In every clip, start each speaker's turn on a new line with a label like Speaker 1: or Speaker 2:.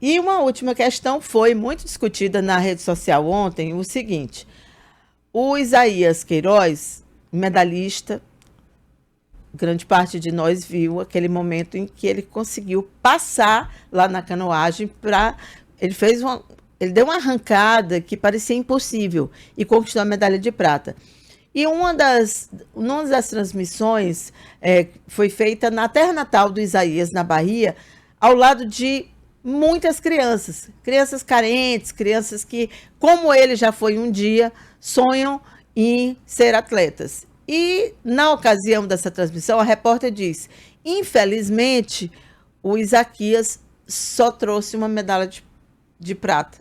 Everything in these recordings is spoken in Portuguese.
Speaker 1: E uma última questão foi muito discutida na rede social ontem, o seguinte: o Isaías Queiroz, medalhista, grande parte de nós viu aquele momento em que ele conseguiu passar lá na canoagem para ele deu uma arrancada que parecia impossível e conquistou a medalha de prata. E uma das transmissões foi feita na terra natal do Isaías, na Bahia, ao lado de muitas crianças, crianças carentes, crianças que, como ele já foi um dia, sonham em ser atletas. E, na ocasião dessa transmissão, a repórter disse: infelizmente, o Isaquias só trouxe uma medalha de prata.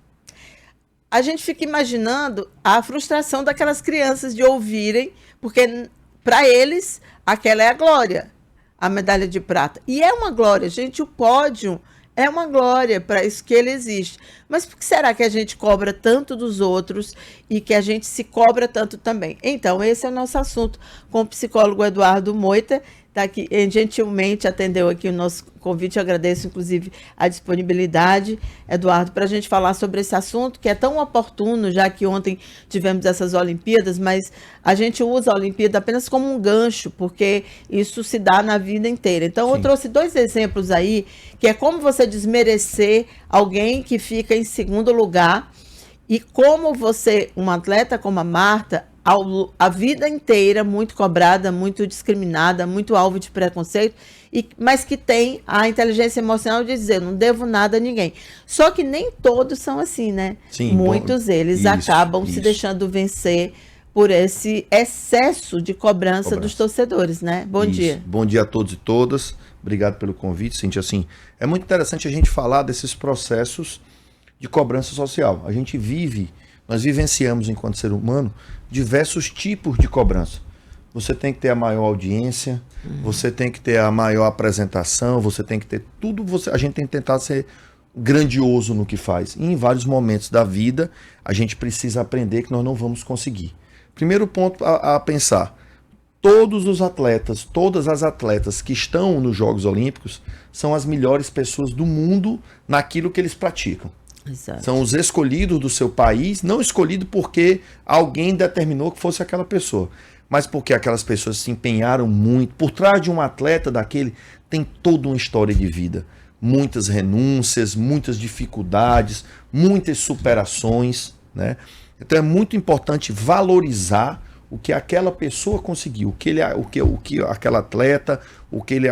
Speaker 1: A gente fica imaginando a frustração daquelas crianças de ouvirem, porque para eles aquela é a glória, a medalha de prata. E é uma glória, gente, o pódio é uma glória, para isso que ele existe. Mas por que será que a gente cobra tanto dos outros e que a gente se cobra tanto também? Então, esse é o nosso assunto com o psicólogo Eduardo Moita, tá aqui, gentilmente atendeu aqui o nosso convite. Eu agradeço, inclusive, a disponibilidade, Eduardo, para a gente falar sobre esse assunto que é tão oportuno, já que ontem tivemos essas Olimpíadas, mas a gente usa a Olimpíada apenas como um gancho, porque isso se dá na vida inteira. Então, Sim. Eu trouxe 2 exemplos aí, que é como você desmerecer alguém que fica em segundo lugar e como você, uma atleta como a Marta, a vida inteira muito cobrada, muito discriminada, muito alvo de preconceito, mas que tem a inteligência emocional de dizer: não devo nada a ninguém. Só que nem todos são assim, né?
Speaker 2: Sim,
Speaker 1: muitos deles acabam se deixando vencer por esse excesso de cobrança dos torcedores, né? Bom dia.
Speaker 2: Bom dia a todos e todas. Obrigado pelo convite, Cíntia. Assim, é muito interessante a gente falar desses processos de cobrança social. Nós vivenciamos, enquanto ser humano, diversos tipos de cobrança. Você tem que ter a maior audiência, você tem que ter a maior apresentação, você tem que ter tudo. A gente tem que tentar ser grandioso no que faz. E em vários momentos da vida, a gente precisa aprender que nós não vamos conseguir. Primeiro ponto a pensar: todos os atletas, todas as atletas que estão nos Jogos Olímpicos são as melhores pessoas do mundo naquilo que eles praticam. Exato. São os escolhidos do seu país, não escolhido porque alguém determinou que fosse aquela pessoa, mas porque aquelas pessoas se empenharam muito. Por trás de um atleta daquele tem toda uma história de vida, muitas renúncias, muitas dificuldades, muitas superações, né? Então é muito importante valorizar o que aquela pessoa conseguiu, o que aquela atleta,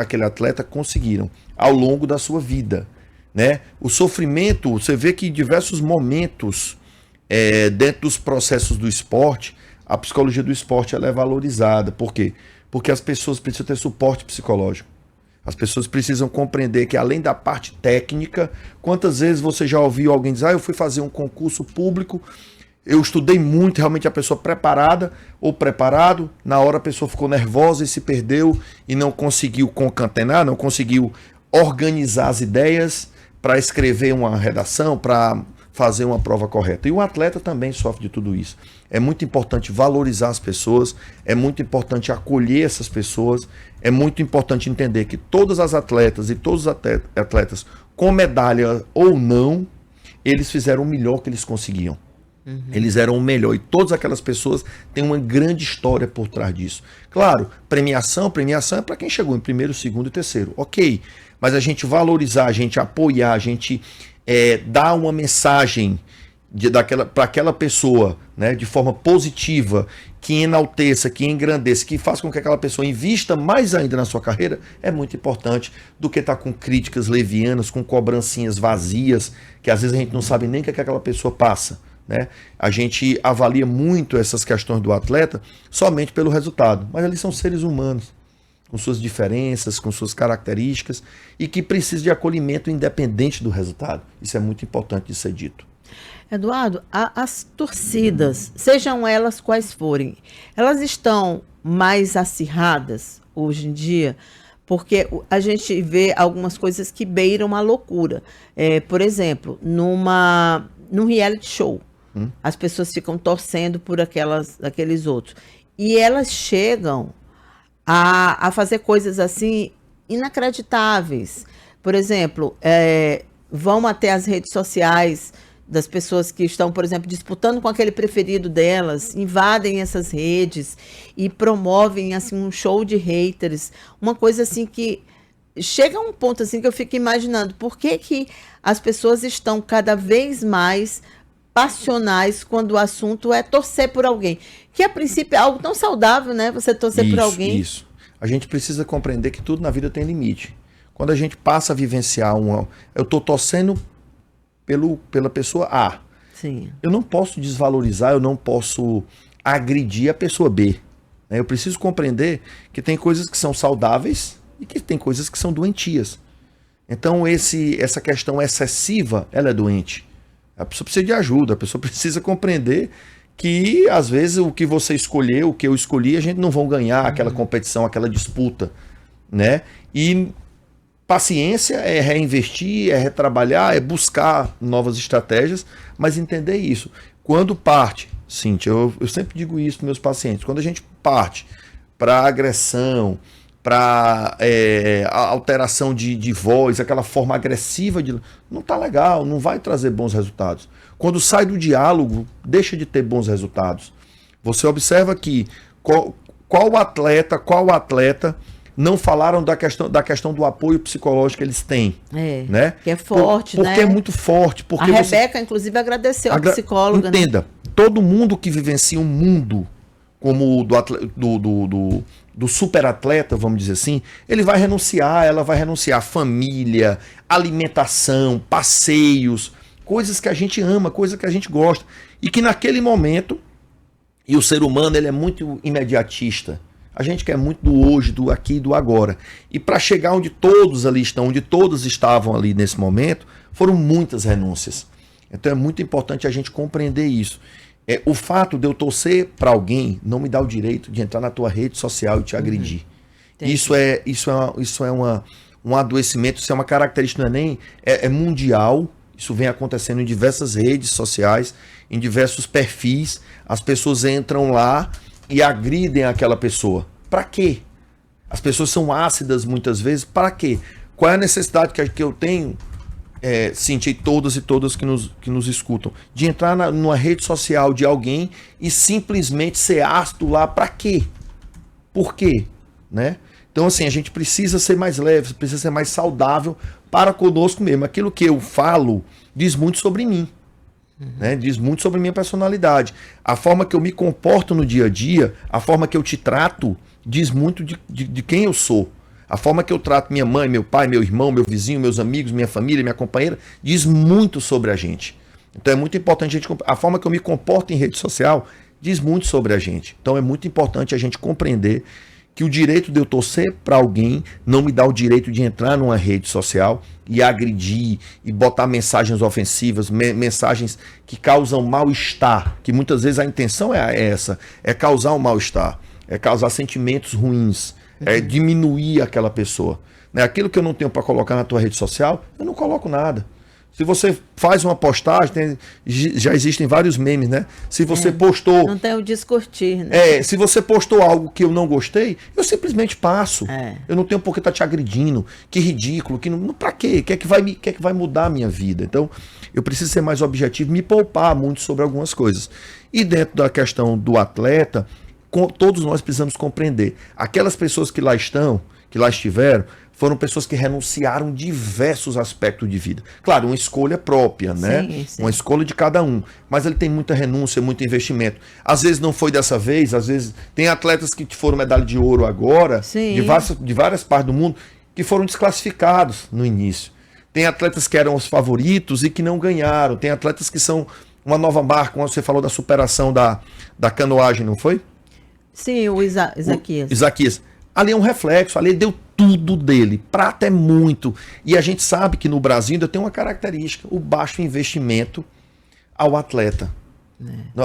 Speaker 2: aquele atleta conseguiram ao longo da sua vida. Né? O sofrimento, você vê que em diversos momentos dentro dos processos do esporte, a psicologia do esporte ela é valorizada. Por quê? Porque as pessoas precisam ter suporte psicológico. As pessoas precisam compreender que, além da parte técnica, quantas vezes você já ouviu alguém dizer: eu fui fazer um concurso público, eu estudei muito, realmente a pessoa preparada ou preparado, na hora a pessoa ficou nervosa e se perdeu e não conseguiu concatenar, não conseguiu organizar as ideias para escrever uma redação, para fazer uma prova correta. E o atleta também sofre de tudo isso. É muito importante valorizar as pessoas, é muito importante acolher essas pessoas, é muito importante entender que todas as atletas e todos os atletas, com medalha ou não, eles fizeram o melhor que eles conseguiam. Eles eram o melhor, e todas aquelas pessoas têm uma grande história por trás disso. Claro, premiação é para quem chegou em primeiro, segundo e terceiro, ok, mas a gente valorizar, a gente apoiar, a gente dar uma mensagem para aquela pessoa, né, de forma positiva, que enalteça, que engrandeça, que faça com que aquela pessoa invista mais ainda na sua carreira, é muito importante do que estar com críticas levianas, com cobrancinhas vazias, que às vezes a gente não sabe nem o que aquela pessoa passa. Né? A gente avalia muito essas questões do atleta somente pelo resultado, mas eles são seres humanos, com suas diferenças, com suas características, e que precisam de acolhimento independente do resultado. Isso é muito importante de ser dito.
Speaker 1: Eduardo, as torcidas, sejam elas quais forem, elas estão mais acirradas hoje em dia, porque a gente vê algumas coisas que beiram a loucura. Por exemplo, num reality show, as pessoas ficam torcendo por aqueles outros. E elas chegam a fazer coisas assim inacreditáveis. Por exemplo, vão até as redes sociais das pessoas que estão, por exemplo, disputando com aquele preferido delas, invadem essas redes e promovem assim um show de haters, uma coisa assim que chega a um ponto assim que eu fico imaginando por que que as pessoas estão cada vez mais passionais quando o assunto é torcer por alguém, que a princípio é algo tão saudável, né? Você torcer por alguém.
Speaker 2: Isso. A gente precisa compreender que tudo na vida tem limite. Quando a gente passa a vivenciar eu estou torcendo pela pessoa A.
Speaker 1: Sim.
Speaker 2: Eu não posso desvalorizar, eu não posso agredir a pessoa B. Né? Eu preciso compreender que tem coisas que são saudáveis e que tem coisas que são doentias. Então essa questão excessiva, ela é doente. A pessoa precisa de ajuda, a pessoa precisa compreender que às vezes o que você escolheu, o que eu escolhi, a gente não vão ganhar aquela competição, aquela disputa, né? E paciência é reinvestir, é retrabalhar, é buscar novas estratégias, mas entender isso. Quando parte, Cíntia, eu sempre digo isso para meus pacientes, quando a gente parte para agressão, para alteração de voz, aquela forma agressiva, não está legal, não vai trazer bons resultados. Quando sai do diálogo, deixa de ter bons resultados. Você observa que qual atleta não falaram da questão do apoio psicológico que eles têm. Né?
Speaker 1: Que é forte,
Speaker 2: porque
Speaker 1: né?
Speaker 2: Porque é muito forte. Porque
Speaker 1: a Rebeca, inclusive, agradeceu a psicóloga.
Speaker 2: Entenda, né? Todo mundo que vivencia um mundo como o do superatleta, vamos dizer assim, ela vai renunciar à família, alimentação, passeios, coisas que a gente ama, coisas que a gente gosta. E que naquele momento, e o ser humano ele é muito imediatista, a gente quer muito do hoje, do aqui e do agora. E para chegar onde todos ali estão, onde todos estavam ali nesse momento, foram muitas renúncias. Então é muito importante a gente compreender isso. O fato de eu torcer para alguém não me dá o direito de entrar na tua rede social e te agredir. Isso é um adoecimento, isso é uma característica, não é nem mundial. Isso vem acontecendo em diversas redes sociais, em diversos perfis. As pessoas entram lá e agridem aquela pessoa. Para quê? As pessoas são ácidas muitas vezes. Para quê? Qual é a necessidade que eu tenho, Cíntia, e todas que nos escutam, de entrar numa rede social de alguém e simplesmente ser ácido lá? Para quê? Por quê? Né? Então, assim, a gente precisa ser mais leve, precisa ser mais saudável para conosco mesmo. Aquilo que eu falo diz muito sobre mim. Né? Diz muito sobre minha personalidade. A forma que eu me comporto no dia a dia, a forma que eu te trato, diz muito de quem eu sou. A forma que eu trato minha mãe, meu pai, meu irmão, meu vizinho, meus amigos, minha família, minha companheira, diz muito sobre a gente. Então é muito importante a forma que eu me comporto em rede social diz muito sobre a gente. Então é muito importante a gente compreender que o direito de eu torcer para alguém não me dá o direito de entrar numa rede social e agredir e botar mensagens ofensivas, mensagens que causam mal-estar, que muitas vezes a intenção é essa, é causar um mal-estar, é causar sentimentos ruins, é diminuir aquela pessoa. Né? Aquilo que eu não tenho para colocar na tua rede social, eu não coloco nada. Se você faz uma postagem, já existem vários memes, né? Se você postou...
Speaker 1: Não tem o discutir, né?
Speaker 2: Se você postou algo que eu não gostei, eu simplesmente passo. Eu não tenho por que estar te agredindo. Que ridículo. Pra quê? O que é que vai mudar a minha vida? Então, eu preciso ser mais objetivo, me poupar muito sobre algumas coisas. E dentro da questão do atleta, todos nós precisamos compreender. Aquelas pessoas que lá estiveram, foram pessoas que renunciaram diversos aspectos de vida. Claro, uma escolha própria, né? Sim. Uma escolha de cada um. Mas ele tem muita renúncia, muito investimento. Às vezes não foi dessa vez, às vezes tem atletas que foram medalha de ouro agora, de várias partes do mundo, que foram desclassificados no início. Tem atletas que eram os favoritos e que não ganharam. Tem atletas que são uma nova marca, como você falou da superação da canoagem, não foi?
Speaker 1: Sim, o Isaquias.
Speaker 2: Isaquias. Ali é um reflexo, ali ele deu tudo dele, prata é muito. E a gente sabe que no Brasil ainda tem uma característica, o baixo investimento ao atleta.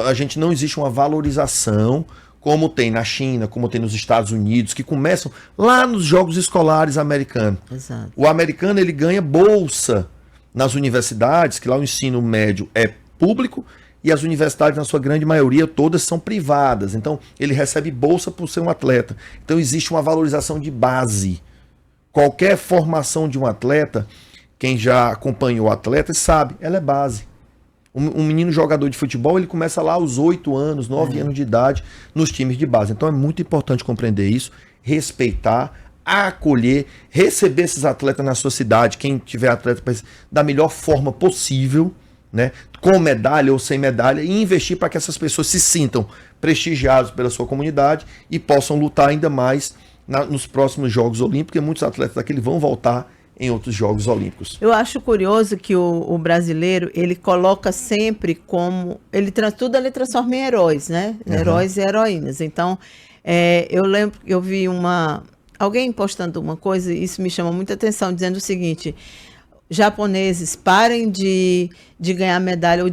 Speaker 2: A gente não existe uma valorização como tem na China, como tem nos Estados Unidos, que começam lá nos jogos escolares americanos.
Speaker 1: Exato.
Speaker 2: O americano ele ganha bolsa nas universidades, que lá o ensino médio é público, e as universidades, na sua grande maioria, todas são privadas. Então, ele recebe bolsa por ser um atleta. Então, existe uma valorização de base. Qualquer formação de um atleta quem já acompanhou o atleta sabe, ela é base. Um menino jogador de futebol, ele começa lá aos 8 anos, 9 anos de idade, nos times de base. Então é muito importante compreender isso, respeitar, acolher, receber esses atletas na sua cidade, quem tiver atleta, da melhor forma possível, né, com medalha ou sem medalha, e investir para que essas pessoas se sintam prestigiados pela sua comunidade e possam lutar ainda mais nos próximos Jogos Olímpicos, porque muitos atletas daquele vão voltar em outros Jogos Olímpicos.
Speaker 1: Eu acho curioso que o brasileiro, ele coloca sempre como... tudo ele transforma em heróis, né? Heróis e heroínas. Então, eu lembro que eu vi alguém postando uma coisa, e isso me chama muita atenção, dizendo o seguinte: japoneses, parem de ganhar medalha, ou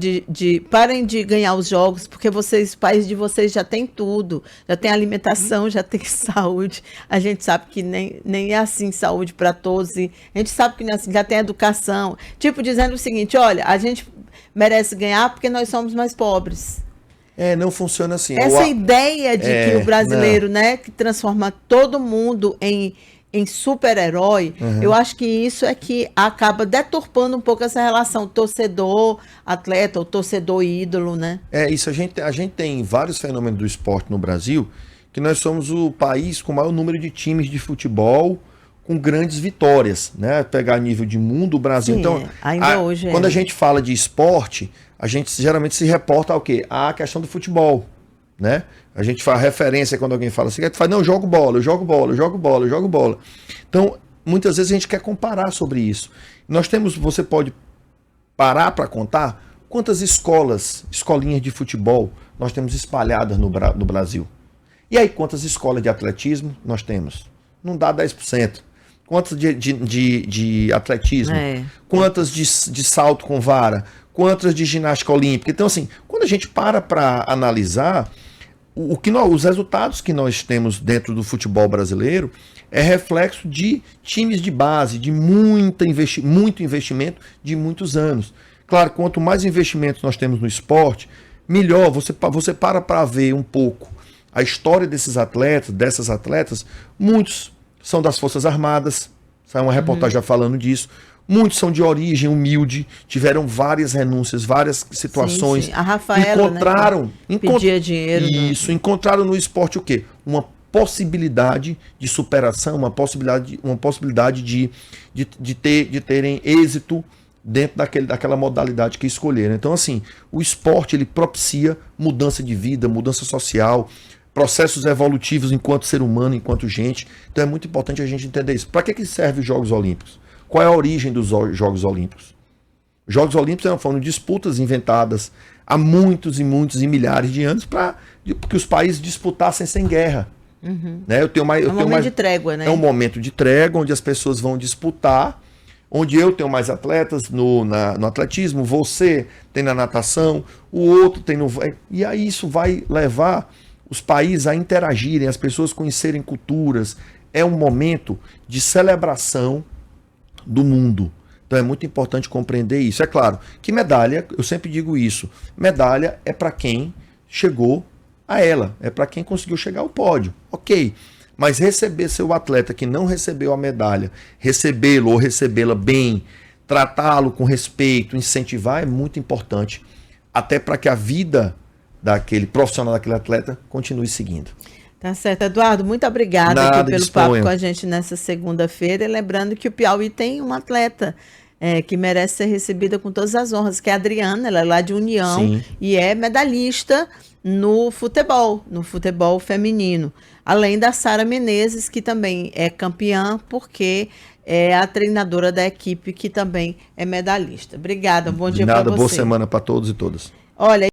Speaker 1: parem de ganhar os jogos, porque o país de vocês já tem tudo, já tem alimentação, já tem saúde. A gente sabe que nem é assim saúde para todos, e a gente sabe que não é assim, já tem educação. Tipo, dizendo o seguinte: olha, a gente merece ganhar porque nós somos mais pobres.
Speaker 2: Não funciona assim.
Speaker 1: Essa ideia de que o brasileiro, né, que transforma todo mundo em super-herói, eu acho que isso é que acaba deturpando um pouco essa relação torcedor-atleta, ou torcedor-ídolo, né?
Speaker 2: Isso, a gente tem vários fenômenos do esporte no Brasil, que nós somos o país com o maior número de times de futebol, com grandes vitórias, né? Pegar nível de mundo, o Brasil.
Speaker 1: Sim,
Speaker 2: então,
Speaker 1: hoje
Speaker 2: quando a gente fala de esporte, a gente geralmente se reporta ao quê? À questão do futebol, né? A gente faz referência quando alguém fala assim, não, eu jogo bola, eu jogo bola, eu jogo bola, eu jogo bola. Então, muitas vezes a gente quer comparar sobre isso. Você pode parar para contar quantas escolinhas de futebol nós temos espalhadas no Brasil. E aí, quantas escolas de atletismo nós temos? Não dá 10%. Quantas de atletismo? Quantas de salto com vara? Quantas de ginástica olímpica? Então, assim, quando a gente para analisar, os resultados que nós temos dentro do futebol brasileiro é reflexo de times de base, de muito investimento de muitos anos. Claro, quanto mais investimentos nós temos no esporte, melhor. Você para ver um pouco a história dessas atletas, muitos são das Forças Armadas, sai uma reportagem já falando disso. Muitos são de origem humilde, tiveram várias renúncias, várias situações.
Speaker 1: Sim. A Rafaela, pedia dinheiro.
Speaker 2: Isso, encontraram no esporte o quê? Uma possibilidade de superação, uma possibilidade de terem êxito dentro daquela modalidade que escolheram. Então, assim, o esporte ele propicia mudança de vida, mudança social, processos evolutivos enquanto ser humano, enquanto gente. Então é muito importante a gente entender isso. Para que servem os Jogos Olímpicos? Qual é a origem dos Jogos Olímpicos? Os Jogos Olímpicos foram disputas inventadas há muitos e milhares de anos para que os países disputassem sem guerra. Né?
Speaker 1: É um momento de trégua, né?
Speaker 2: É um momento de trégua onde as pessoas vão disputar, onde eu tenho mais atletas no atletismo, você tem na natação, o outro tem no... E aí isso vai levar os países a interagirem, as pessoas conhecerem culturas. É um momento de celebração do mundo. Então é muito importante compreender isso. É claro que medalha, eu sempre digo isso, medalha é para quem chegou a ela, é para quem conseguiu chegar ao pódio, ok, mas receber seu atleta que não recebeu a medalha, recebê-lo ou recebê-la bem, tratá-lo com respeito, incentivar é muito importante, até para que a vida daquele profissional, daquele atleta continue seguindo.
Speaker 1: Tá certo, Eduardo, muito obrigada aqui pelo papo com a gente nessa segunda-feira. E lembrando que o Piauí tem uma atleta que merece ser recebida com todas as honras, que é a Adriana, ela é lá de União. Sim. E é medalhista no futebol feminino. Além da Sara Menezes, que também é campeã, porque é a treinadora da equipe, que também é medalhista. Obrigada, bom dia para você.
Speaker 2: Boa semana para todos e todas.
Speaker 1: Olha,